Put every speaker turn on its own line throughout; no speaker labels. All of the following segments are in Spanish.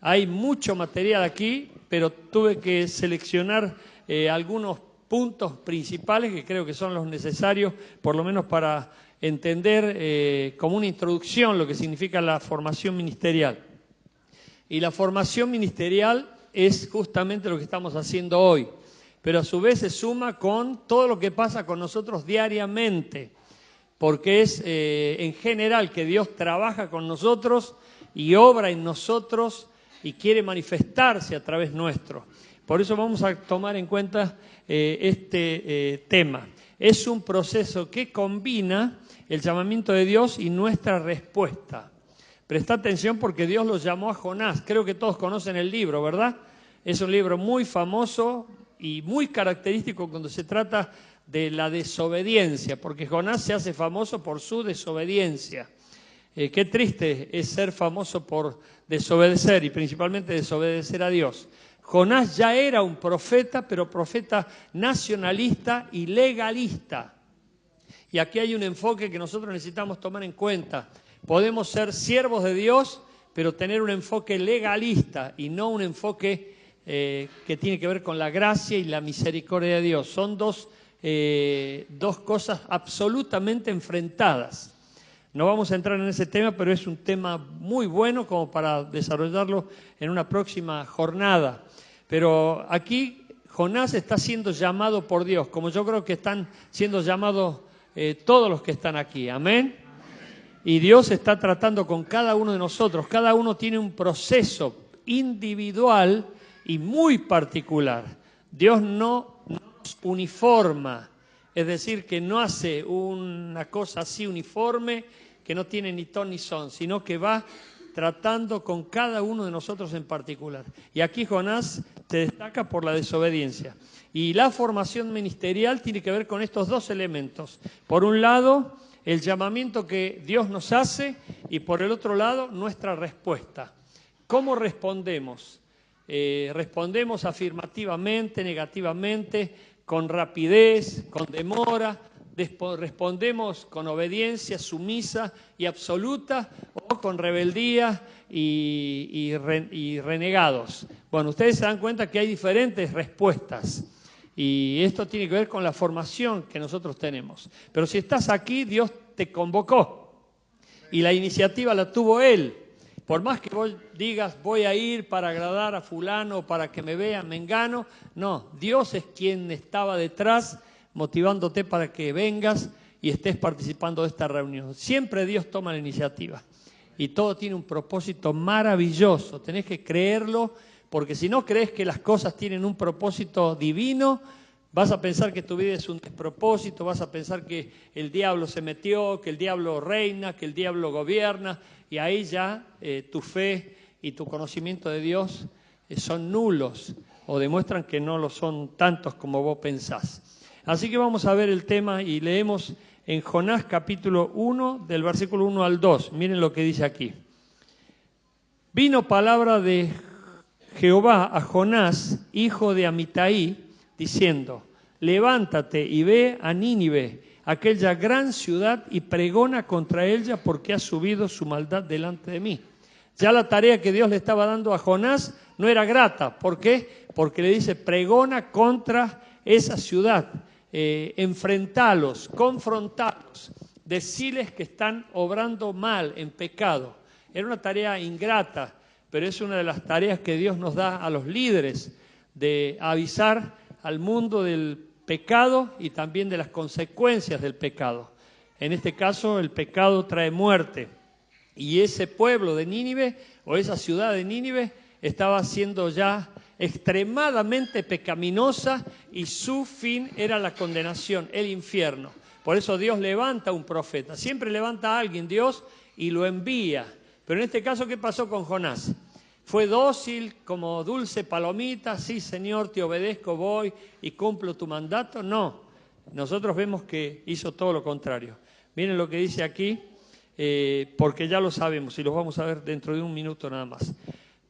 Hay mucho material aquí, pero tuve que seleccionar algunos puntos principales que creo que son los necesarios, por lo menos para entender como una introducción lo que significa la formación ministerial. Y la formación ministerial es justamente lo que estamos haciendo hoy, pero a su vez se suma con todo lo que pasa con nosotros diariamente, porque es en general que Dios trabaja con nosotros y obra en nosotros y quiere manifestarse a través nuestro. Por eso vamos a tomar en cuenta este tema. Es un proceso que combina el llamamiento de Dios y nuestra respuesta. Presta atención porque Dios lo llamó a Jonás. Creo que todos conocen el libro, ¿verdad? Es un libro muy famoso y muy característico cuando se trata de la desobediencia, porque Jonás se hace famoso por su desobediencia. Qué triste es ser famoso por desobedecer y principalmente desobedecer a Dios. Jonás ya era un profeta, pero profeta nacionalista y legalista. Y aquí hay un enfoque que nosotros necesitamos tomar en cuenta. Podemos ser siervos de Dios, pero tener un enfoque legalista y no un enfoque que tiene que ver con la gracia y la misericordia de Dios. Son dos cosas absolutamente enfrentadas. No vamos a entrar en ese tema, pero es un tema muy bueno como para desarrollarlo en una próxima jornada. Pero aquí Jonás está siendo llamado por Dios, como yo creo que están siendo llamados todos los que están aquí. Amén. Y Dios está tratando con cada uno de nosotros. Cada uno tiene un proceso individual y muy particular. Dios no nos uniforma, es decir, que no hace una cosa así uniforme, que no tiene ni ton ni son, sino que va tratando con cada uno de nosotros en particular. Y aquí Jonás se destaca por la desobediencia. Y la formación ministerial tiene que ver con estos dos elementos. Por un lado, el llamamiento que Dios nos hace y por el otro lado, nuestra respuesta. ¿Cómo respondemos? ¿Respondemos afirmativamente, negativamente, con rapidez, con demora? ¿Respondemos con obediencia sumisa y absoluta o con rebeldía y renegados? Bueno, ustedes se dan cuenta que hay diferentes respuestas. Y esto tiene que ver con la formación que nosotros tenemos. Pero si estás aquí, Dios te convocó. Y la iniciativa la tuvo Él. Por más que vos digas, voy a ir para agradar a fulano, para que me vean, mengano. No, Dios es quien estaba detrás, motivándote para que vengas y estés participando de esta reunión. Siempre Dios toma la iniciativa. Y todo tiene un propósito maravilloso. Tenés que creerlo. Porque si no crees que las cosas tienen un propósito divino, vas a pensar que tu vida es un despropósito, vas a pensar que el diablo se metió, que el diablo reina, que el diablo gobierna, y ahí ya tu fe y tu conocimiento de Dios son nulos o demuestran que no lo son tantos como vos pensás. Así que vamos a ver el tema y leemos en Jonás capítulo 1, del versículo 1 al 2. Miren lo que dice aquí. Vino palabra de Jehová a Jonás, hijo de Amitai, diciendo, levántate y ve a Nínive, aquella gran ciudad, y pregona contra ella porque ha subido su maldad delante de mí. Ya la tarea que Dios le estaba dando a Jonás no era grata. ¿Por qué? Porque le dice, pregona contra esa ciudad, enfrentalos, confrontalos, deciles que están obrando mal, en pecado. Era una tarea ingrata, pero es una de las tareas que Dios nos da a los líderes, de avisar al mundo del pecado y también de las consecuencias del pecado. En este caso, el pecado trae muerte. Y ese pueblo de Nínive, o esa ciudad de Nínive, estaba siendo ya extremadamente pecaminosa y su fin era la condenación, el infierno. Por eso Dios levanta un profeta. Siempre levanta a alguien Dios y lo envía. Pero en este caso, ¿qué pasó con Jonás? ¿Fue dócil como dulce palomita? Sí, Señor, te obedezco, voy y cumplo tu mandato. No, nosotros vemos que hizo todo lo contrario. Miren lo que dice aquí, porque ya lo sabemos y los vamos a ver dentro de un minuto nada más.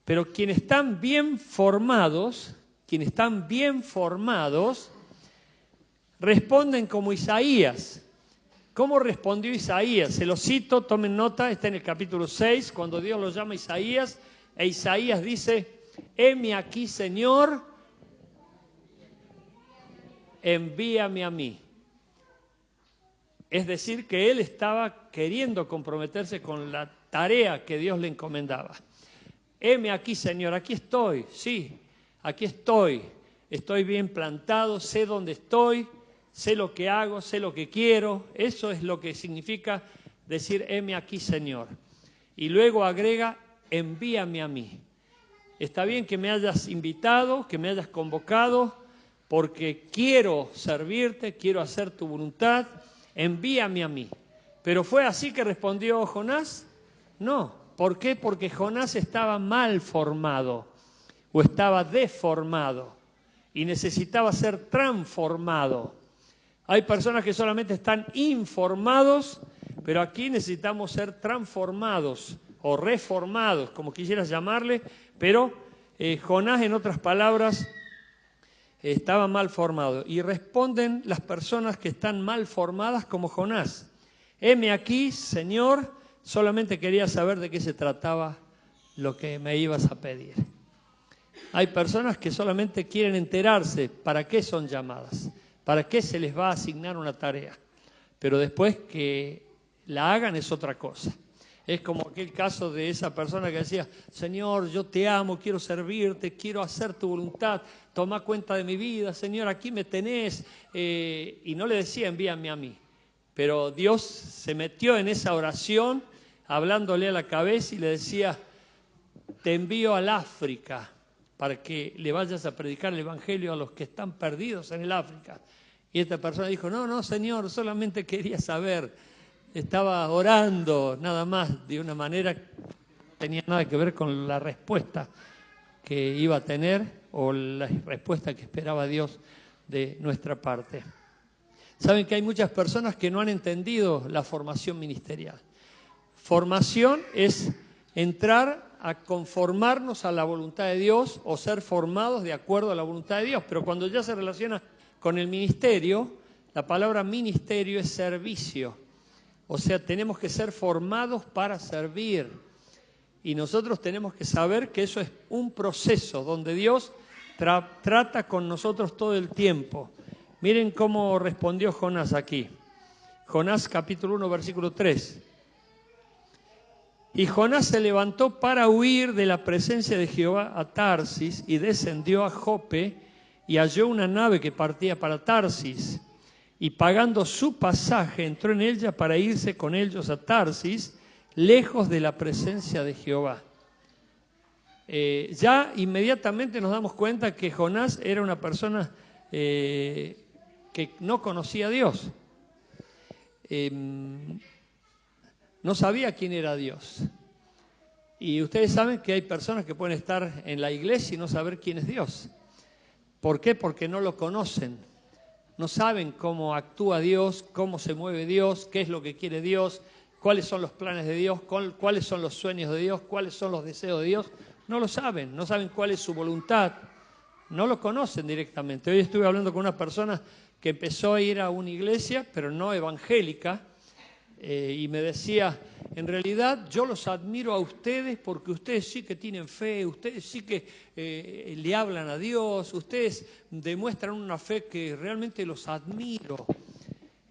Pero quienes están bien formados, responden como Isaías. ¿Cómo respondió Isaías? Se lo cito, tomen nota, está en el capítulo 6, cuando Dios lo llama a Isaías, E Isaías dice, heme aquí, Señor, envíame a mí. Es decir, que él estaba queriendo comprometerse con la tarea que Dios le encomendaba. Heme aquí, Señor, aquí estoy, sí, aquí estoy. Estoy bien plantado, sé dónde estoy, sé lo que hago, sé lo que quiero. Eso es lo que significa decir, heme aquí, Señor. Y luego agrega, envíame a mí. Está bien que me hayas invitado, que me hayas convocado, porque quiero servirte, quiero hacer tu voluntad, envíame a mí. ¿Pero fue así que respondió Jonás? No. ¿Por qué? Porque Jonás estaba mal formado o estaba deformado y necesitaba ser transformado. Hay personas que solamente están informados, pero aquí necesitamos ser transformados o reformados, como quisieras llamarle, pero Jonás, en otras palabras, estaba mal formado. Y responden las personas que están mal formadas como Jonás. Heme aquí, Señor, solamente quería saber de qué se trataba lo que me ibas a pedir. Hay personas que solamente quieren enterarse para qué son llamadas, para qué se les va a asignar una tarea, pero después que la hagan es otra cosa. Es como aquel caso de esa persona que decía, Señor, yo te amo, quiero servirte, quiero hacer tu voluntad, toma cuenta de mi vida, Señor, aquí me tenés. Y no le decía, envíame a mí. Pero Dios se metió en esa oración, hablándole a la cabeza y le decía, te envío al África para que le vayas a predicar el Evangelio a los que están perdidos en el África. Y esta persona dijo, no, Señor, solamente quería saber, estaba orando nada más de una manera que no tenía nada que ver con la respuesta que iba a tener o la respuesta que esperaba Dios de nuestra parte. Saben que hay muchas personas que no han entendido la formación ministerial. Formación es entrar a conformarnos a la voluntad de Dios o ser formados de acuerdo a la voluntad de Dios. Pero cuando ya se relaciona con el ministerio, la palabra ministerio es servicio. O sea, tenemos que ser formados para servir. Y nosotros tenemos que saber que eso es un proceso donde Dios trata con nosotros todo el tiempo. Miren cómo respondió Jonás aquí. Jonás capítulo 1, versículo 3. Y Jonás se levantó para huir de la presencia de Jehová a Tarsis y descendió a Jope y halló una nave que partía para Tarsis. Y pagando su pasaje entró en ella para irse con ellos a Tarsis, lejos de la presencia de Jehová. Ya inmediatamente nos damos cuenta que Jonás era una persona que no conocía a Dios. No sabía quién era Dios. Y ustedes saben que hay personas que pueden estar en la iglesia y no saber quién es Dios. ¿Por qué? Porque no lo conocen. No saben cómo actúa Dios, cómo se mueve Dios, qué es lo que quiere Dios, cuáles son los planes de Dios, cuáles son los sueños de Dios, cuáles son los deseos de Dios. No lo saben, no saben cuál es su voluntad. No lo conocen directamente. Hoy estuve hablando con una persona que empezó a ir a una iglesia, pero no evangélica, y me decía, en realidad yo los admiro a ustedes porque ustedes sí que tienen fe, ustedes sí que le hablan a Dios, ustedes demuestran una fe que realmente los admiro.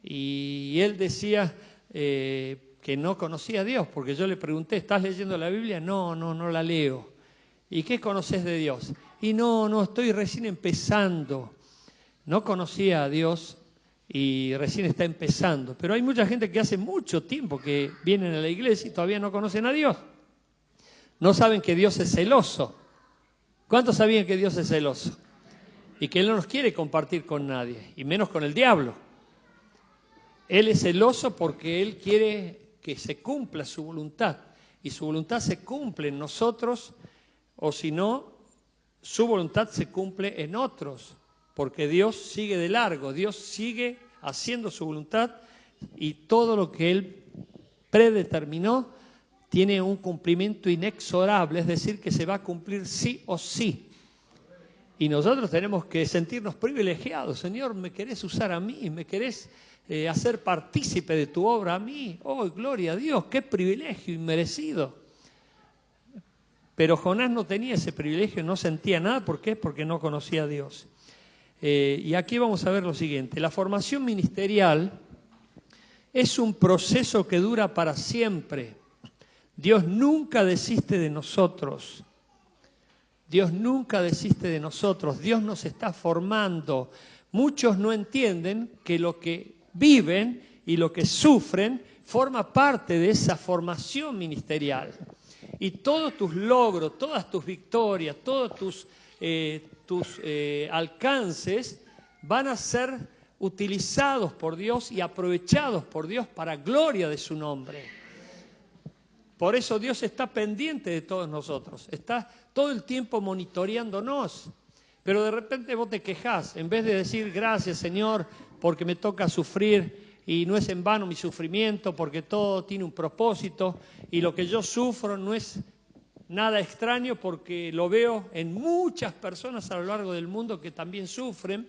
Y él decía que no conocía a Dios, porque yo le pregunté, ¿estás leyendo la Biblia? No la leo. ¿Y qué conoces de Dios? Y no, estoy recién empezando. No conocía a Dios y recién está empezando. Pero hay mucha gente que hace mucho tiempo que vienen a la iglesia y todavía no conocen a Dios. No saben que Dios es celoso. ¿Cuántos sabían que Dios es celoso? Y que Él no nos quiere compartir con nadie, y menos con el diablo. Él es celoso porque Él quiere que se cumpla su voluntad. Y su voluntad se cumple en nosotros, o si no, su voluntad se cumple en otros. Porque Dios sigue de largo, Dios sigue haciendo su voluntad y todo lo que Él predeterminó tiene un cumplimiento inexorable, es decir, que se va a cumplir sí o sí. Y nosotros tenemos que sentirnos privilegiados. Señor, ¿me querés usar a mí? ¿Me querés hacer partícipe de tu obra a mí? ¡Oh, gloria a Dios! ¡Qué privilegio inmerecido! Pero Jonás no tenía ese privilegio, no sentía nada. ¿Por qué? Porque no conocía a Dios. Y aquí vamos a ver lo siguiente. La formación ministerial es un proceso que dura para siempre. Dios nunca desiste de nosotros. Dios nunca desiste de nosotros. Dios nos está formando. Muchos no entienden que lo que viven y lo que sufren forma parte de esa formación ministerial. Y todos tus logros, todas tus victorias, todos tus alcances van a ser utilizados por Dios y aprovechados por Dios para gloria de su nombre. Por eso Dios está pendiente de todos nosotros, está todo el tiempo monitoreándonos. Pero de repente vos te quejás, en vez de decir gracias Señor porque me toca sufrir y no es en vano mi sufrimiento porque todo tiene un propósito y lo que yo sufro no es nada extraño porque lo veo en muchas personas a lo largo del mundo que también sufren.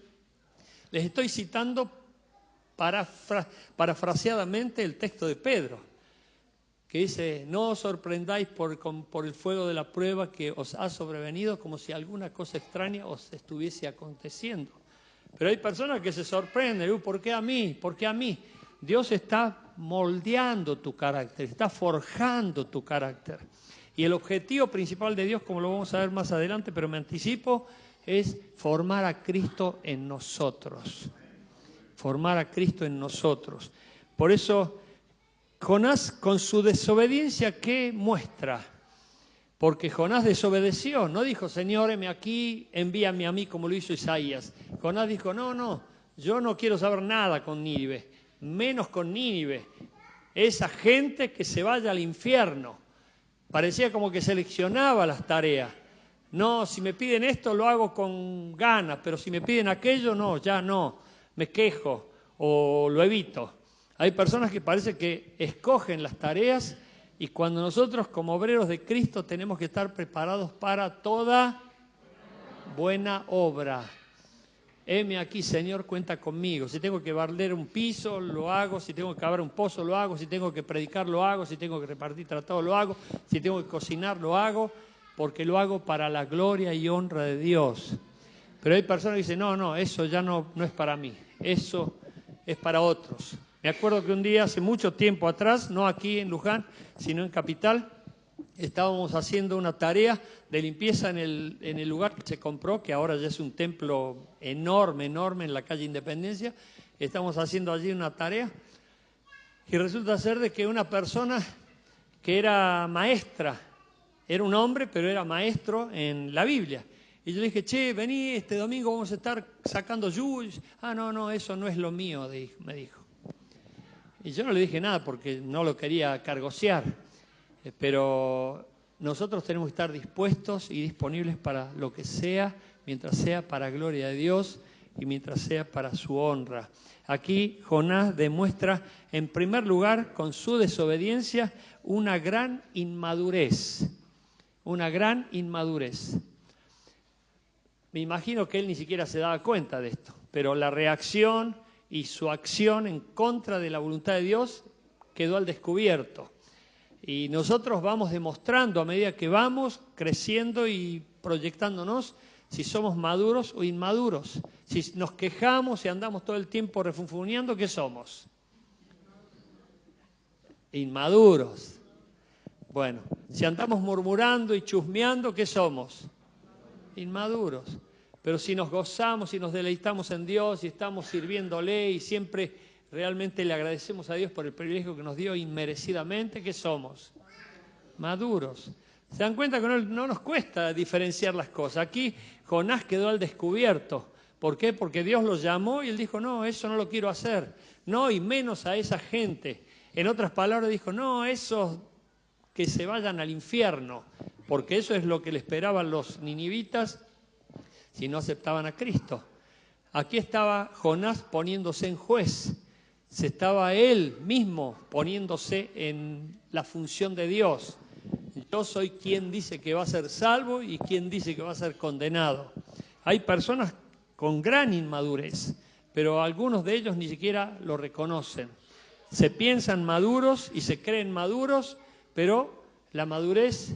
Les estoy citando parafraseadamente el texto de Pedro, que dice, no os sorprendáis por el fuego de la prueba que os ha sobrevenido como si alguna cosa extraña os estuviese aconteciendo. Pero hay personas que se sorprenden, ¿por qué a mí? ¿Por qué a mí? Dios está moldeando tu carácter, está forjando tu carácter. Y el objetivo principal de Dios, como lo vamos a ver más adelante, pero me anticipo, es formar a Cristo en nosotros. Formar a Cristo en nosotros. Por eso, Jonás, con su desobediencia, ¿qué muestra? Porque Jonás desobedeció, no dijo, Señor, heme aquí, envíame a mí como lo hizo Isaías. Jonás dijo, no, yo no quiero saber nada con Nínive, menos con Nínive. Esa gente que se vaya al infierno. Parecía como que seleccionaba las tareas. No, si me piden esto lo hago con ganas, pero si me piden aquello, no, ya no, me quejo o lo evito. Hay personas que parece que escogen las tareas y cuando nosotros como obreros de Cristo tenemos que estar preparados para toda buena obra. Heme aquí, Señor, cuenta conmigo. Si tengo que barrer un piso, lo hago. Si tengo que cavar un pozo, lo hago. Si tengo que predicar, lo hago. Si tengo que repartir tratados, lo hago. Si tengo que cocinar, lo hago. Porque lo hago para la gloria y honra de Dios. Pero hay personas que dicen, no, eso ya no es para mí. Eso es para otros. Me acuerdo que un día, hace mucho tiempo atrás, no aquí en Luján, sino en Capital, estábamos haciendo una tarea de limpieza en el lugar que se compró, que ahora ya es un templo enorme en la calle Independencia. Estamos haciendo allí una tarea y resulta ser de que una persona que era maestra, era un hombre, pero era maestro en la Biblia. Y yo le dije, che, vení, este domingo vamos a estar sacando yuyos. No, eso no es lo mío, me dijo. Y yo no le dije nada porque no lo quería cargosear. Pero nosotros tenemos que estar dispuestos y disponibles para lo que sea, mientras sea para gloria de Dios y mientras sea para su honra. Aquí Jonás demuestra, en primer lugar, con su desobediencia, una gran inmadurez. Una gran inmadurez. Me imagino que él ni siquiera se daba cuenta de esto, pero la reacción y su acción en contra de la voluntad de Dios quedó al descubierto. Y nosotros vamos demostrando a medida que vamos creciendo y proyectándonos si somos maduros o inmaduros. Si nos quejamos y andamos todo el tiempo refunfuñando, ¿qué somos? Inmaduros. Bueno, si andamos murmurando y chusmeando, ¿qué somos? Inmaduros. Pero si nos gozamos y nos deleitamos en Dios y estamos sirviéndole y siempre realmente le agradecemos a Dios por el privilegio que nos dio inmerecidamente, ¿qué somos? Maduros. ¿Se dan cuenta que no nos cuesta diferenciar las cosas? Aquí Jonás quedó al descubierto. ¿Por qué? Porque Dios lo llamó y él dijo, no, eso no lo quiero hacer. No, y menos a esa gente. En otras palabras dijo, no, esos que se vayan al infierno. Porque eso es lo que le esperaban los ninivitas si no aceptaban a Cristo. Aquí estaba Jonás poniéndose en juez. Se estaba él mismo poniéndose en la función de Dios. Yo soy quien dice que va a ser salvo y quien dice que va a ser condenado. Hay personas con gran inmadurez, pero algunos de ellos ni siquiera lo reconocen. Se piensan maduros y se creen maduros, pero la madurez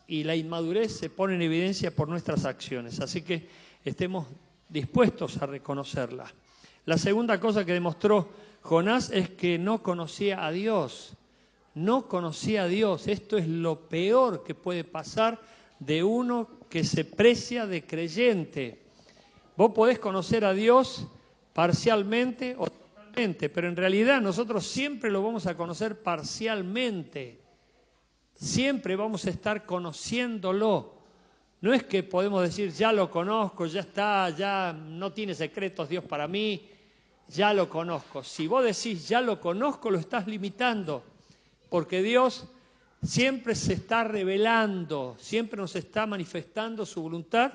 y la inmadurez se pone en evidencia por nuestras acciones. Así que estemos dispuestos a reconocerla. La segunda cosa que demostró Jonás es que no conocía a Dios. No conocía a Dios. Esto es lo peor que puede pasar de uno que se precia de creyente. Vos podés conocer a Dios parcialmente o totalmente, pero en realidad nosotros siempre lo vamos a conocer parcialmente. Siempre vamos a estar conociéndolo. No es que podemos decir, ya lo conozco, ya está, ya no tiene secretos Dios para mí, ya lo conozco. Si vos decís, ya lo conozco, lo estás limitando, porque Dios siempre se está revelando, siempre nos está manifestando su voluntad,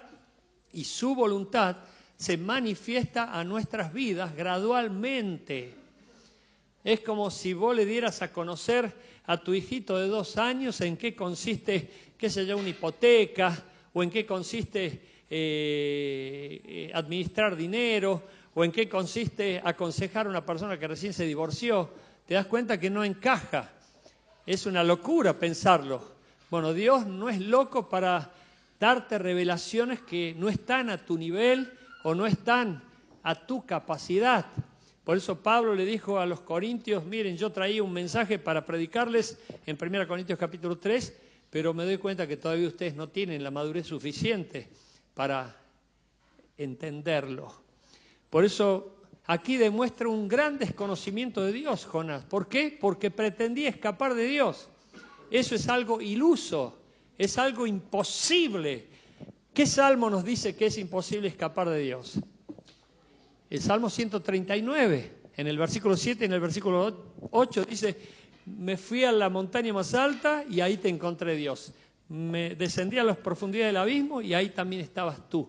y su voluntad se manifiesta a nuestras vidas gradualmente. Es como si vos le dieras a conocer a tu hijito de 2 años en qué consiste, qué sé yo, una hipoteca, o en qué consiste administrar dinero, o en qué consiste aconsejar a una persona que recién se divorció. Te das cuenta que no encaja. Es una locura pensarlo. Bueno, Dios no es loco para darte revelaciones que no están a tu nivel o no están a tu capacidad. Por eso Pablo le dijo a los corintios, miren, yo traía un mensaje para predicarles en 1 Corintios capítulo 3, pero me doy cuenta que todavía ustedes no tienen la madurez suficiente para entenderlo. Por eso aquí demuestra un gran desconocimiento de Dios, Jonás. ¿Por qué? Porque pretendía escapar de Dios. Eso es algo iluso, es algo imposible. ¿Qué salmo nos dice que es imposible escapar de Dios? El Salmo 139, en el versículo 7 y en el versículo 8 dice, me fui a la montaña más alta y ahí te encontré, Dios. Me descendí a las profundidades del abismo y ahí también estabas tú.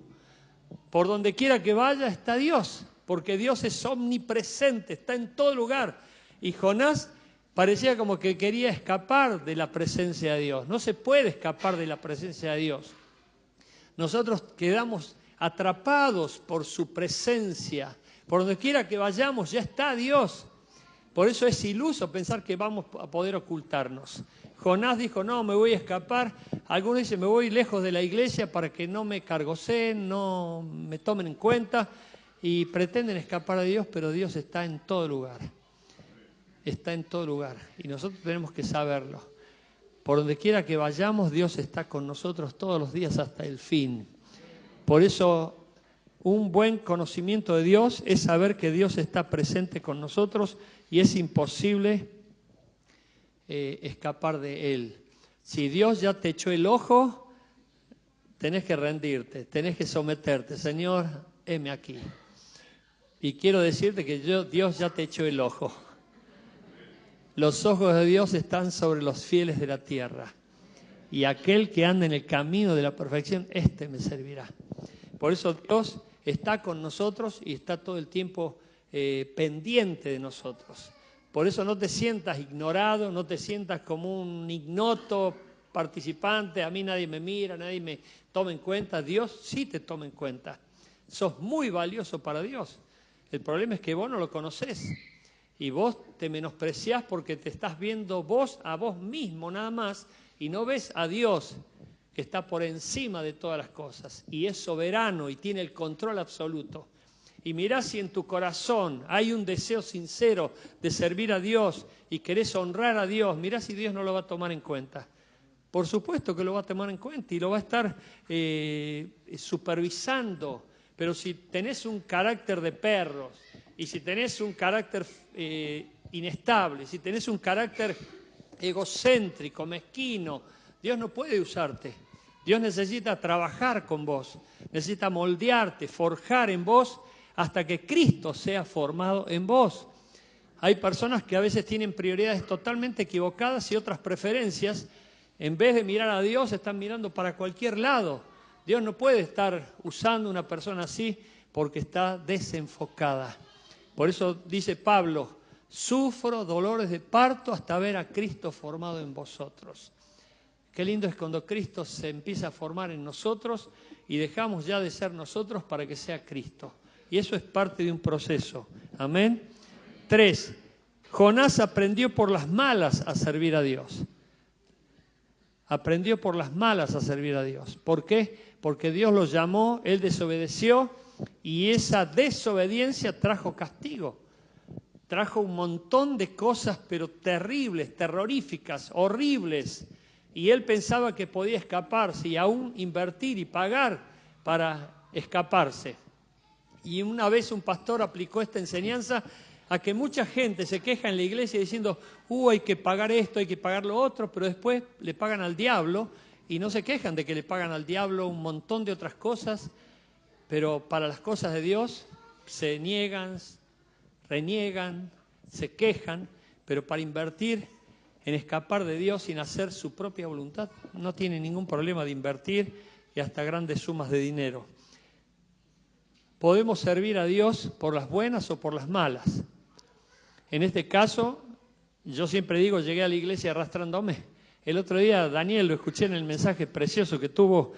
Por donde quiera que vaya está Dios, porque Dios es omnipresente, está en todo lugar. Y Jonás parecía como que quería escapar de la presencia de Dios. No se puede escapar de la presencia de Dios. Nosotros quedamos atrapados por su presencia. Por donde quiera que vayamos ya está Dios. Por eso es iluso pensar que vamos a poder ocultarnos. Jonás dijo, no, me voy a escapar. Algunos dicen, me voy lejos de la iglesia para que no me cargoseen, no me tomen en cuenta. Y pretenden escapar de Dios, pero Dios está en todo lugar. Está en todo lugar. Y nosotros tenemos que saberlo. Por donde quiera que vayamos, Dios está con nosotros todos los días hasta el fin. Por eso, un buen conocimiento de Dios es saber que Dios está presente con nosotros y es imposible escapar de Él. Si Dios ya te echó el ojo, tenés que rendirte, tenés que someterte. Señor, heme aquí. Y quiero decirte que Dios ya te echó el ojo. Los ojos de Dios están sobre los fieles de la tierra. Y aquel que anda en el camino de la perfección, este me servirá. Por eso Dios está con nosotros y está todo el tiempo pendiente de nosotros. Por eso no te sientas ignorado, no te sientas como un ignoto participante, a mí nadie me mira, nadie me toma en cuenta. Dios sí te toma en cuenta. Sos muy valioso para Dios. El problema es que vos no lo conocés. Y vos te menospreciás porque te estás viendo vos a vos mismo nada más y no ves a Dios que está por encima de todas las cosas y es soberano y tiene el control absoluto. Y mirá si en tu corazón hay un deseo sincero de servir a Dios y querés honrar a Dios, mirá si Dios no lo va a tomar en cuenta. Por supuesto que lo va a tomar en cuenta y lo va a estar supervisando. Pero si tenés un carácter de perros, y si tenés un carácter inestable, si tenés un carácter egocéntrico, mezquino, Dios no puede usarte. Dios necesita trabajar con vos, necesita moldearte, forjar en vos hasta que Cristo sea formado en vos. Hay personas que a veces tienen prioridades totalmente equivocadas y otras preferencias. En vez de mirar a Dios, están mirando para cualquier lado. Dios no puede estar usando una persona así porque está desenfocada. Por eso dice Pablo, sufro dolores de parto hasta ver a Cristo formado en vosotros. Qué lindo es cuando Cristo se empieza a formar en nosotros y dejamos ya de ser nosotros para que sea Cristo. Y eso es parte de un proceso. Amén. 3. Jonás aprendió por las malas a servir a Dios. Aprendió por las malas a servir a Dios. ¿Por qué? Porque Dios lo llamó, él desobedeció y esa desobediencia trajo castigo. Trajo un montón de cosas, pero terribles, terroríficas, horribles. Y él pensaba que podía escaparse y aún invertir y pagar para escaparse. Y una vez un pastor aplicó esta enseñanza a que mucha gente se queja en la iglesia diciendo, hay que pagar esto, hay que pagar lo otro, pero después le pagan al diablo y no se quejan de que le pagan al diablo un montón de otras cosas, pero para las cosas de Dios se niegan, reniegan, se quejan, pero para invertir en escapar de Dios sin hacer su propia voluntad, no tiene ningún problema de invertir y hasta grandes sumas de dinero. Podemos servir a Dios por las buenas o por las malas. En este caso, yo siempre digo, llegué a la iglesia arrastrándome. El otro día Daniel lo escuché en el mensaje precioso que tuvo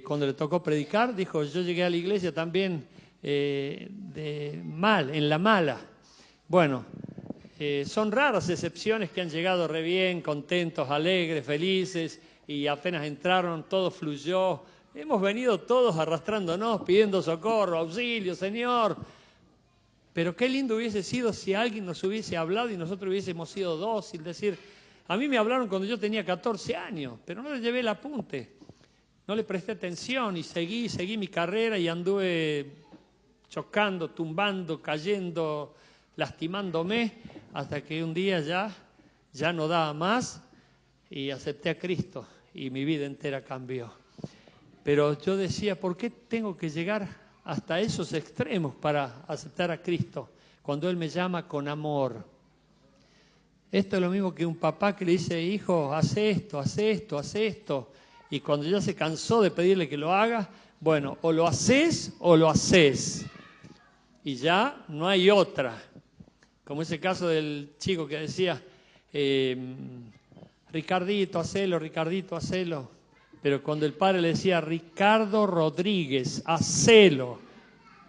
cuando le tocó predicar, dijo, yo llegué a la iglesia también en la mala. Bueno, son raras excepciones que han llegado re bien, contentos, alegres, felices, y apenas entraron, todo fluyó. Hemos venido todos arrastrándonos, pidiendo socorro, auxilio, Señor. Pero qué lindo hubiese sido si alguien nos hubiese hablado y nosotros hubiésemos sido dóciles. Decir, a mí me hablaron cuando yo tenía 14 años, pero no le llevé el apunte. No le presté atención y seguí mi carrera y anduve chocando, tumbando, cayendo, lastimándome, hasta que un día ya no daba más y acepté a Cristo y mi vida entera cambió. Pero yo decía, ¿por qué tengo que llegar hasta esos extremos para aceptar a Cristo cuando Él me llama con amor? Esto es lo mismo que un papá que le dice, hijo, haz esto, haz esto, haz esto. Y cuando ya se cansó de pedirle que lo haga, bueno, o lo haces o lo haces. Y ya no hay otra. Como ese caso del chico que decía, Ricardito, hacelo. Pero cuando el padre le decía, Ricardo Rodríguez, hacelo,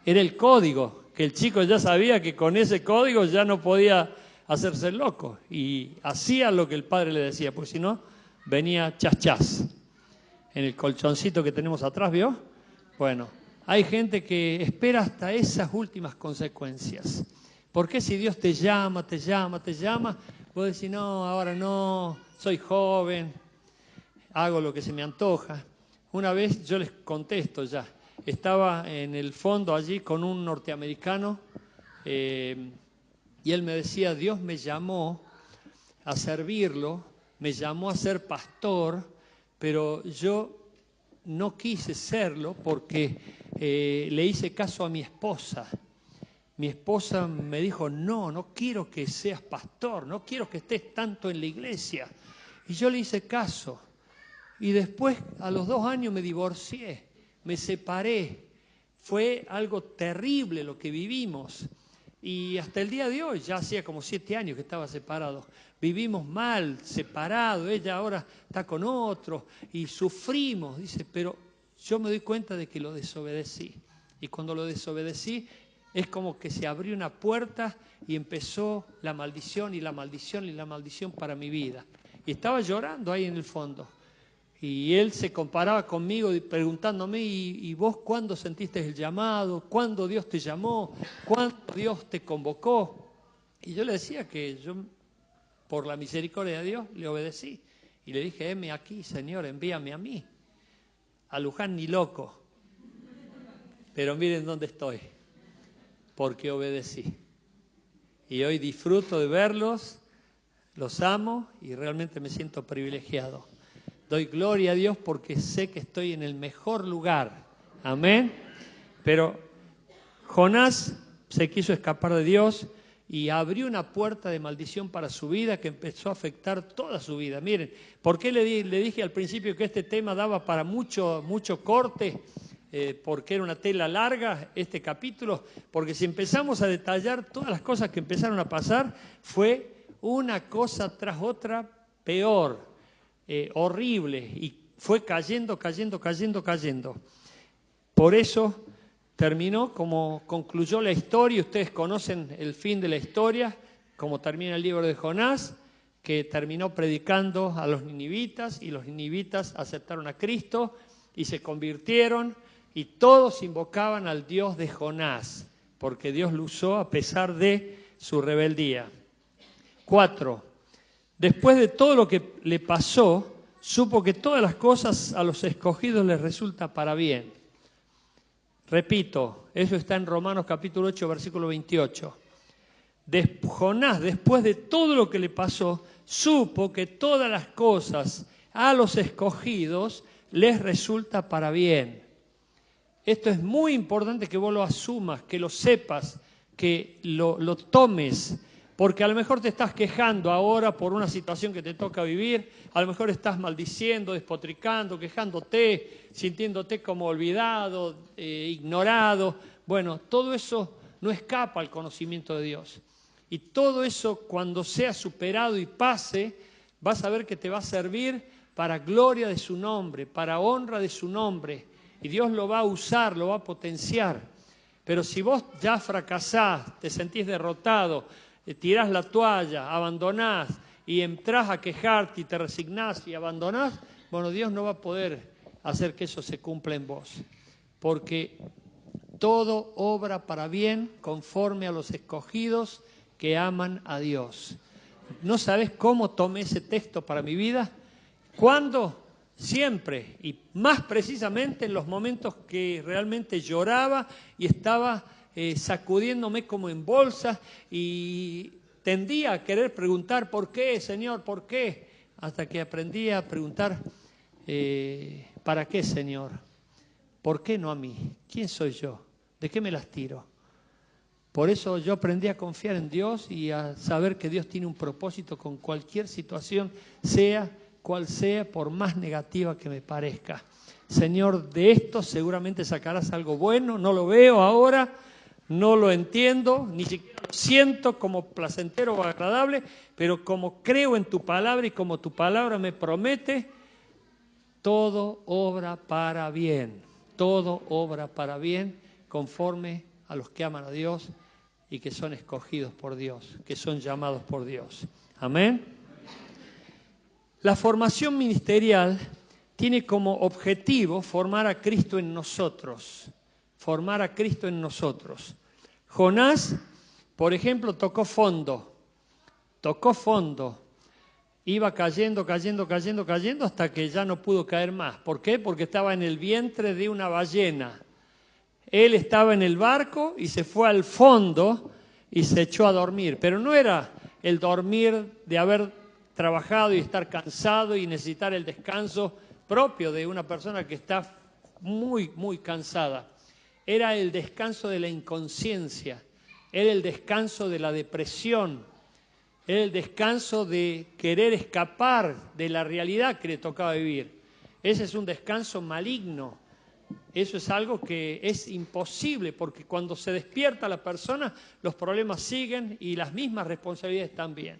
era el código, que el chico ya sabía que con ese código ya no podía hacerse loco. Y hacía lo que el padre le decía, pues si no, venía chas. En el colchoncito que tenemos atrás, ¿vio? Bueno, hay gente que espera hasta esas últimas consecuencias. ¿Por qué si Dios te llama, vos decís, no, ahora no, soy joven, hago lo que se me antoja? Una vez yo les contesto ya, estaba en el fondo allí con un norteamericano y él me decía, Dios me llamó a servirlo, me llamó a ser pastor, pero yo no quise serlo porque le hice caso a mi esposa. Mi esposa me dijo, no quiero que seas pastor, no quiero que estés tanto en la iglesia. Y yo le hice caso. Y después, a los 2 años, me divorcié, me separé. Fue algo terrible lo que vivimos. Y hasta el día de hoy, ya hacía como 7 años que estaba separado. Vivimos mal, separados, ella ahora está con otro y sufrimos, dice, pero yo me doy cuenta de que lo desobedecí. Y cuando lo desobedecí, es como que se abrió una puerta y empezó la maldición y la maldición y la maldición para mi vida. Y estaba llorando ahí en el fondo. Y él se comparaba conmigo preguntándome, ¿y vos cuándo sentiste el llamado? ¿Cuándo Dios te llamó? ¿Cuándo Dios te convocó? Y yo le decía que yo, por la misericordia de Dios, le obedecí. Y le dije, heme aquí, Señor, envíame a mí. A Luján ni loco. Pero miren dónde estoy. Porque obedecí. Y hoy disfruto de verlos, los amo y realmente me siento privilegiado. Doy gloria a Dios porque sé que estoy en el mejor lugar. Amén. Pero Jonás se quiso escapar de Dios y abrió una puerta de maldición para su vida que empezó a afectar toda su vida. Miren, ¿por qué le dije al principio que este tema daba para mucho corte? Porque era una tela larga este capítulo, porque si empezamos a detallar todas las cosas que empezaron a pasar, fue una cosa tras otra peor, horrible, y fue cayendo. Por eso terminó como concluyó la historia. Ustedes conocen el fin de la historia, como termina el libro de Jonás, que terminó predicando a los ninivitas y los ninivitas aceptaron a Cristo y se convirtieron y todos invocaban al Dios de Jonás, porque Dios lo usó a pesar de su rebeldía. 4. Después de todo lo que le pasó, supo que todas las cosas a los escogidos les resulta para bien. Repito, eso está en Romanos capítulo 8, versículo 28. Jonás, después de todo lo que le pasó, supo que todas las cosas a los escogidos les resulta para bien. Esto es muy importante que vos lo asumas, que lo sepas, que lo tomes, porque a lo mejor te estás quejando ahora por una situación que te toca vivir, a lo mejor estás maldiciendo, despotricando, quejándote, sintiéndote como olvidado, ignorado. Bueno, todo eso no escapa al conocimiento de Dios. Y todo eso, cuando sea superado y pase, vas a ver que te va a servir para gloria de su nombre, para honra de su nombre. Y Dios lo va a usar, lo va a potenciar. Pero si vos ya fracasás, te sentís derrotado, tirás la toalla, abandonás y entrás a quejarte y te resignás y abandonás, bueno, Dios no va a poder hacer que eso se cumpla en vos. Porque todo obra para bien conforme a los escogidos que aman a Dios. ¿No sabés cómo tomé ese texto para mi vida? ¿Cuándo? Siempre, y más precisamente en los momentos que realmente lloraba y estaba sacudiéndome como en bolsa y tendía a querer preguntar, ¿por qué, Señor? ¿Por qué? Hasta que aprendí a preguntar, ¿para qué, Señor? ¿Por qué no a mí? ¿Quién soy yo? ¿De qué me las tiro? Por eso yo aprendí a confiar en Dios y a saber que Dios tiene un propósito con cualquier situación, sea cual sea, por más negativa que me parezca. Señor, de esto seguramente sacarás algo bueno, no lo veo ahora, no lo entiendo, ni siquiera lo siento como placentero o agradable, pero como creo en tu palabra y como tu palabra me promete, todo obra para bien, todo obra para bien conforme a los que aman a Dios y que son escogidos por Dios, que son llamados por Dios. Amén. La formación ministerial tiene como objetivo formar a Cristo en nosotros, formar a Cristo en nosotros. Jonás, por ejemplo, tocó fondo, iba cayendo hasta que ya no pudo caer más. ¿Por qué? Porque estaba en el vientre de una ballena. Él estaba en el barco y se fue al fondo y se echó a dormir, pero no era el dormir de haber trabajado y estar cansado y necesitar el descanso propio de una persona que está muy, muy cansada. Era el descanso de la inconsciencia, era el descanso de la depresión, era el descanso de querer escapar de la realidad que le tocaba vivir. Ese es un descanso maligno. Eso es algo que es imposible, porque cuando se despierta la persona, los problemas siguen y las mismas responsabilidades también.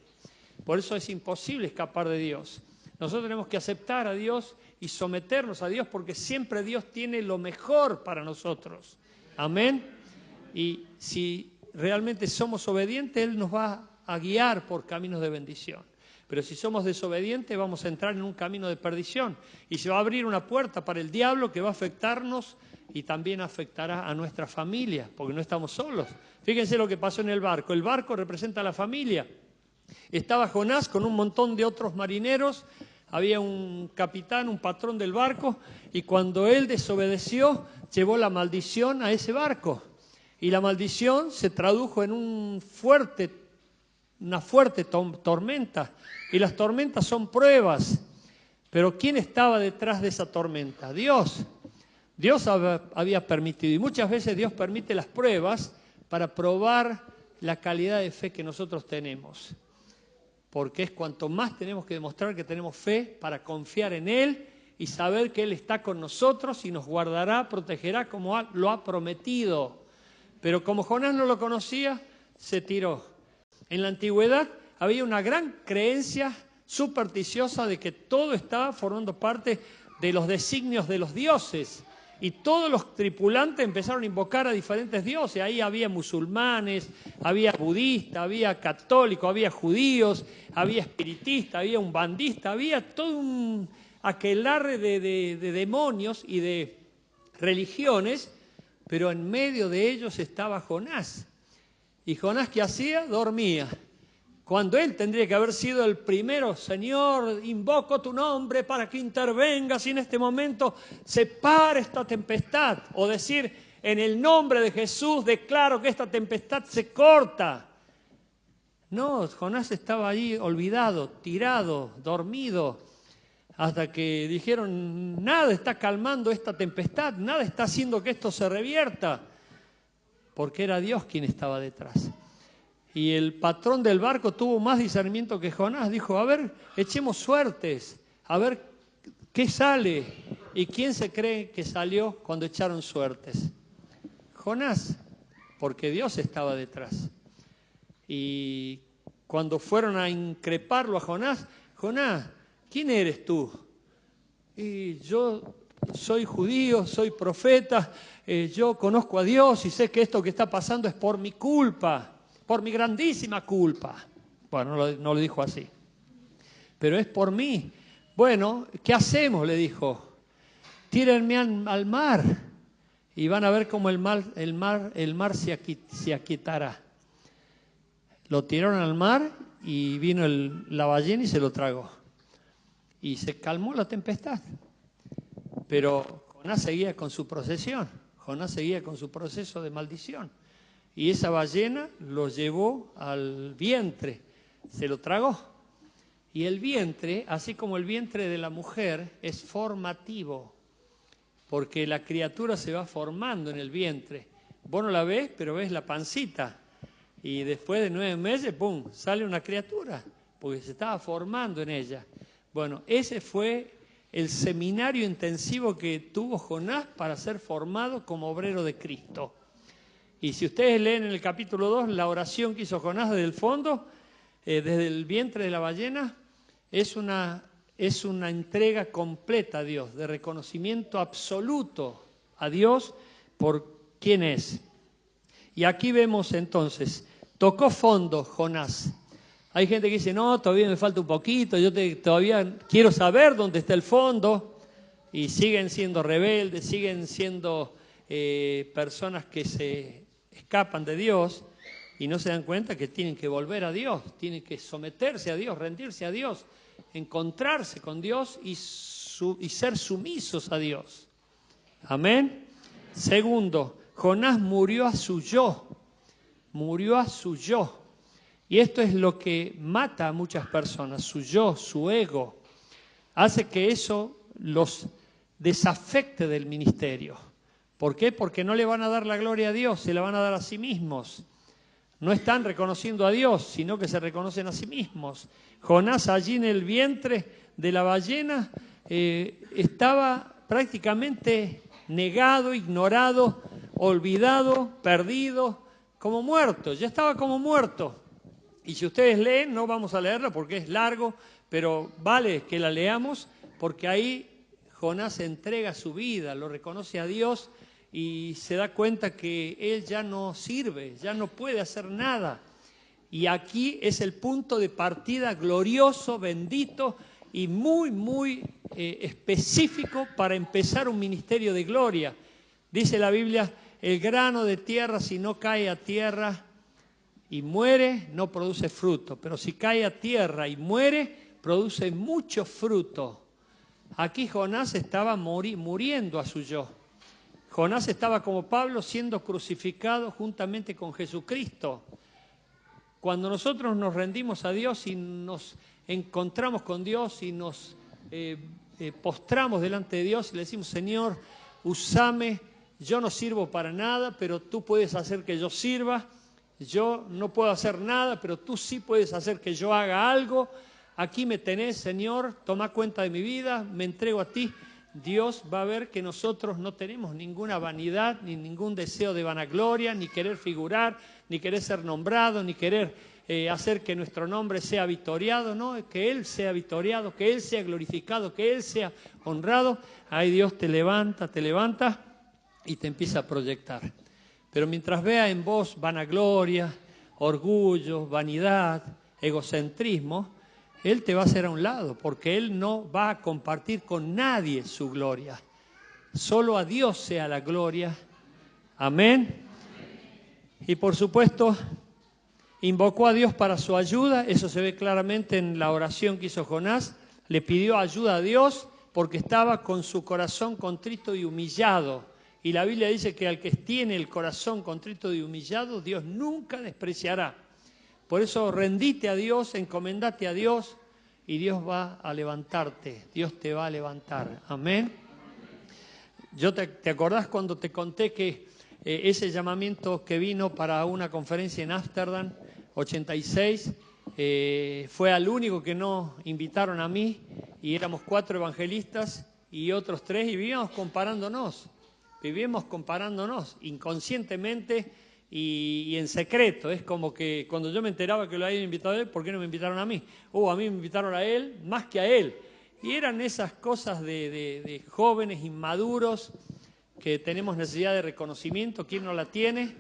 Por eso es imposible escapar de Dios. Nosotros tenemos que aceptar a Dios y someternos a Dios, porque siempre Dios tiene lo mejor para nosotros. Amén. Y si realmente somos obedientes, Él nos va a guiar por caminos de bendición. Pero si somos desobedientes, vamos a entrar en un camino de perdición y se va a abrir una puerta para el diablo que va a afectarnos y también afectará a nuestra familia, porque no estamos solos. Fíjense lo que pasó en el barco. El barco representa a la familia. Estaba Jonás con un montón de otros marineros, había un capitán, un patrón del barco, y cuando él desobedeció, llevó la maldición a ese barco. Y la maldición se tradujo en una fuerte tormenta. Y las tormentas son pruebas. Pero ¿quién estaba detrás de esa tormenta? Dios. Dios había permitido. Y muchas veces Dios permite las pruebas para probar la calidad de fe que nosotros tenemos. Porque es cuanto más tenemos que demostrar que tenemos fe para confiar en Él y saber que Él está con nosotros y nos guardará, protegerá como lo ha prometido. Pero como Jonás no lo conocía, se tiró. En la antigüedad había una gran creencia supersticiosa de que todo estaba formando parte de los designios de los dioses y todos los tripulantes empezaron a invocar a diferentes dioses. Ahí había musulmanes, había budistas, había católicos, había judíos, había espiritistas, había umbandistas, había todo un aquelarre de demonios y de religiones, pero en medio de ellos estaba Jonás. ¿Y Jonás qué hacía? Dormía. Cuando él tendría que haber sido el primero: Señor, invoco tu nombre para que intervengas y en este momento se pare esta tempestad. O decir, en el nombre de Jesús declaro que esta tempestad se corta. No, Jonás estaba allí olvidado, tirado, dormido, hasta que dijeron: nada está calmando esta tempestad, nada está haciendo que esto se revierta, porque era Dios quien estaba detrás. Y el patrón del barco tuvo más discernimiento que Jonás. Dijo: a ver, echemos suertes, a ver qué sale. ¿Y quién se cree que salió cuando echaron suertes? Jonás, porque Dios estaba detrás. Y cuando fueron a increparlo a Jonás: Jonás, ¿quién eres tú? Y yo soy judío, soy profeta, yo conozco a Dios y sé que esto que está pasando es por mi culpa. Por mi grandísima culpa. Bueno, no lo dijo así, pero es por mí. Bueno, ¿qué hacemos?, le dijo. Tírenme al mar y van a ver cómo el mar se aquietará. Lo tiraron al mar y vino la ballena y se lo tragó. Y se calmó la tempestad. Pero Jonás seguía con su procesión. Jonás seguía con su proceso de maldición. Y esa ballena lo llevó al vientre, se lo tragó. Y el vientre, así como el vientre de la mujer, es formativo, porque la criatura se va formando en el vientre. Vos no la ves, pero ves la pancita. Y después de 9 meses, ¡pum!, sale una criatura, porque se estaba formando en ella. Bueno, ese fue el seminario intensivo que tuvo Jonás para ser formado como obrero de Cristo. Y si ustedes leen en el capítulo 2, la oración que hizo Jonás desde el fondo, desde el vientre de la ballena, es una entrega completa a Dios, de reconocimiento absoluto a Dios por quién es. Y aquí vemos entonces, tocó fondo Jonás. Hay gente que dice: no, todavía me falta un poquito, todavía quiero saber dónde está el fondo. Y siguen siendo rebeldes, siguen siendo personas que se escapan de Dios y no se dan cuenta que tienen que volver a Dios, tienen que someterse a Dios, rendirse a Dios, encontrarse con Dios y ser sumisos a Dios. Amén. Segundo, Jonás murió a su yo, murió a su yo. Y esto es lo que mata a muchas personas, su yo, su ego. Hace que eso los desafecte del ministerio. ¿Por qué? Porque no le van a dar la gloria a Dios, se la van a dar a sí mismos. No están reconociendo a Dios, sino que se reconocen a sí mismos. Jonás allí en el vientre de la ballena estaba prácticamente negado, ignorado, olvidado, perdido, como muerto. Ya estaba como muerto. Y si ustedes leen, no vamos a leerlo porque es largo, pero vale que la leamos, porque ahí Jonás entrega su vida, lo reconoce a Dios y se da cuenta que él ya no sirve, ya no puede hacer nada. Y aquí es el punto de partida glorioso, bendito y muy específico para empezar un ministerio de gloria. Dice la Biblia: el grano de tierra, si no cae a tierra y muere, no produce fruto, pero si cae a tierra y muere, produce mucho fruto. Aquí Jonás estaba muriendo a su yo. Jonás estaba como Pablo siendo crucificado juntamente con Jesucristo. Cuando nosotros nos rendimos a Dios y nos encontramos con Dios y nos postramos delante de Dios y le decimos: Señor, úsame, yo no sirvo para nada, pero tú puedes hacer que yo sirva. Yo no puedo hacer nada, pero tú sí puedes hacer que yo haga algo. Aquí me tenés, Señor, toma cuenta de mi vida, me entrego a ti. Dios va a ver que nosotros no tenemos ninguna vanidad, ni ningún deseo de vanagloria, ni querer figurar, ni querer ser nombrado, ni querer hacer que nuestro nombre sea victoriado, no, que Él sea victoriado, que Él sea glorificado, que Él sea honrado. Ahí Dios te levanta y te empieza a proyectar. Pero mientras vea en vos vanagloria, orgullo, vanidad, egocentrismo, Él te va a hacer a un lado, porque Él no va a compartir con nadie su gloria. Solo a Dios sea la gloria. Amén. Y por supuesto, invocó a Dios para su ayuda. Eso se ve claramente en la oración que hizo Jonás. Le pidió ayuda a Dios porque estaba con su corazón contrito y humillado. Y la Biblia dice que al que tiene el corazón contrito y humillado, Dios nunca despreciará. Por eso rendite a Dios, encomendate a Dios y Dios va a levantarte. Dios te va a levantar. Amén. ¿Te acordás cuando te conté que ese llamamiento que vino para una conferencia en Ámsterdam, 86, fue al único que no invitaron a mí, y éramos 4 evangelistas y otros 3, y vivíamos comparándonos inconscientemente y en secreto. Es como que cuando yo me enteraba que lo habían invitado a él, ¿por qué no me invitaron a mí? A mí me invitaron a él más que a él. Y eran esas cosas de jóvenes inmaduros que tenemos necesidad de reconocimiento, ¿quién no la tiene?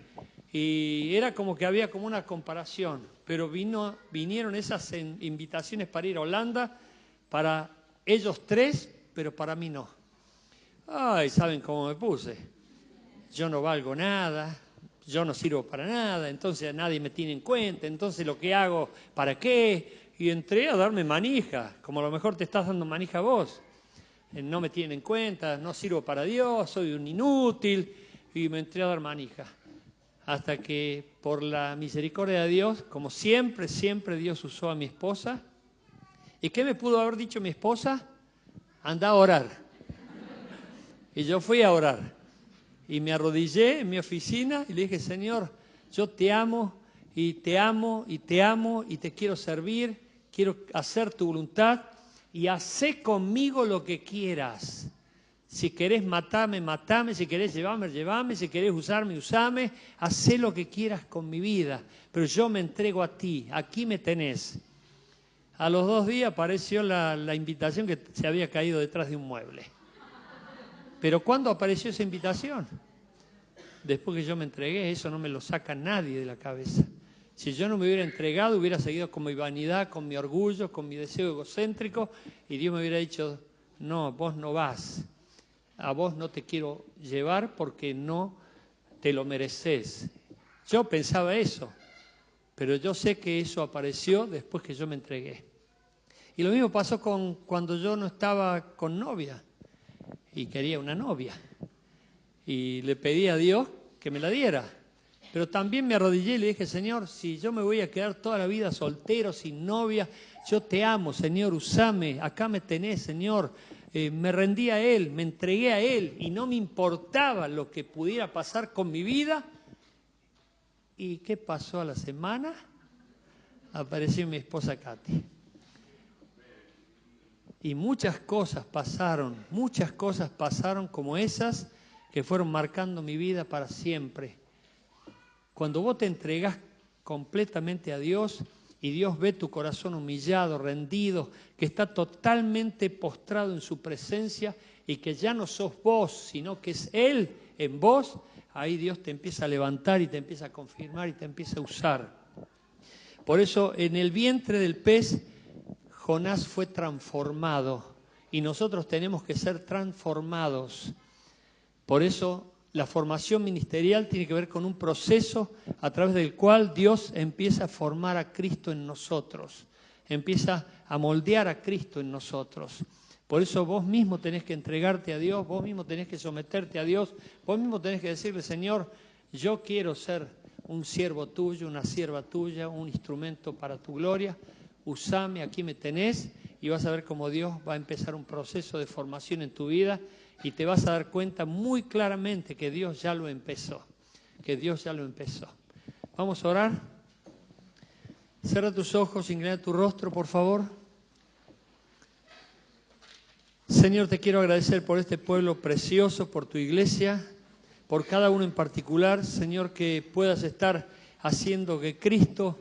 Y era como que había como una comparación, pero vinieron esas invitaciones para ir a Holanda, para ellos 3, pero para mí no. Ay, ¿saben cómo me puse? Yo no valgo nada, yo no sirvo para nada, entonces nadie me tiene en cuenta, entonces lo que hago, ¿para qué? Y entré a darme manija, como a lo mejor te estás dando manija vos. No me tienen en cuenta, no sirvo para Dios, soy un inútil, y me entré a dar manija. Hasta que por la misericordia de Dios, como siempre Dios usó a mi esposa. ¿Y qué me pudo haber dicho mi esposa? Anda a orar. Y yo fui a orar. Y me arrodillé en mi oficina y le dije, Señor, yo te amo y te amo y te amo y te quiero servir, quiero hacer tu voluntad y hacé conmigo lo que quieras. Si querés matarme, matame, si querés llevarme, llévame, si querés usarme, usame, hacé lo que quieras con mi vida, pero yo me entrego a ti, aquí me tenés. A los 2 días apareció la invitación que se había caído detrás de un mueble. Pero ¿cuándo apareció esa invitación? Después que yo me entregué, eso no me lo saca nadie de la cabeza. Si yo no me hubiera entregado, hubiera seguido con mi vanidad, con mi orgullo, con mi deseo egocéntrico, y Dios me hubiera dicho, no, vos no vas, a vos no te quiero llevar porque no te lo mereces. Yo pensaba eso, pero yo sé que eso apareció después que yo me entregué. Y lo mismo pasó cuando yo no estaba con novia y quería una novia. Y le pedí a Dios que me la diera. Pero también me arrodillé y le dije, Señor, si yo me voy a quedar toda la vida soltero, sin novia, yo te amo, Señor, usame, acá me tenés, Señor. Me rendí a Él, me entregué a Él y no me importaba lo que pudiera pasar con mi vida. ¿Y qué pasó a la semana? Apareció mi esposa Katy. Y muchas cosas pasaron como esas que fueron marcando mi vida para siempre. Cuando vos te entregás completamente a Dios y Dios ve tu corazón humillado, rendido, que está totalmente postrado en su presencia y que ya no sos vos, sino que es Él en vos, ahí Dios te empieza a levantar y te empieza a confirmar y te empieza a usar. Por eso en el vientre del pez Jonás fue transformado y nosotros tenemos que ser transformados. Por eso la formación ministerial tiene que ver con un proceso a través del cual Dios empieza a formar a Cristo en nosotros, empieza a moldear a Cristo en nosotros. Por eso vos mismo tenés que entregarte a Dios, vos mismo tenés que someterte a Dios, vos mismo tenés que decirle, Señor, yo quiero ser un siervo tuyo, una sierva tuya, un instrumento para tu gloria. Usame, aquí me tenés, y vas a ver cómo Dios va a empezar un proceso de formación en tu vida y te vas a dar cuenta muy claramente que Dios ya lo empezó, Vamos a orar. Cierra tus ojos, inclina tu rostro, por favor. Señor, te quiero agradecer por este pueblo precioso, por tu iglesia, por cada uno en particular. Señor, que puedas estar haciendo que Cristo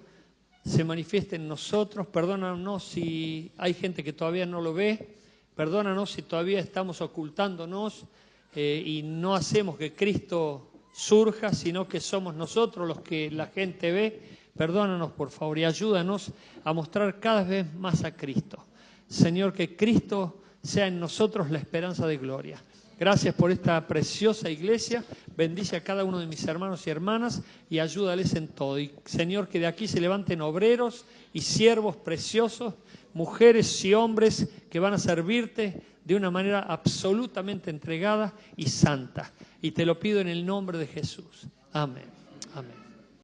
se manifieste en nosotros. Perdónanos si hay gente que todavía no lo ve. Perdónanos si todavía estamos ocultándonos y no hacemos que Cristo surja, sino que somos nosotros los que la gente ve. Perdónanos, por favor, y ayúdanos a mostrar cada vez más a Cristo. Señor, que Cristo sea en nosotros la esperanza de gloria. Gracias por esta preciosa iglesia. Bendice a cada uno de mis hermanos y hermanas y ayúdales en todo. Y Señor, que de aquí se levanten obreros y siervos preciosos, mujeres y hombres que van a servirte de una manera absolutamente entregada y santa. Y te lo pido en el nombre de Jesús. Amén. Amén.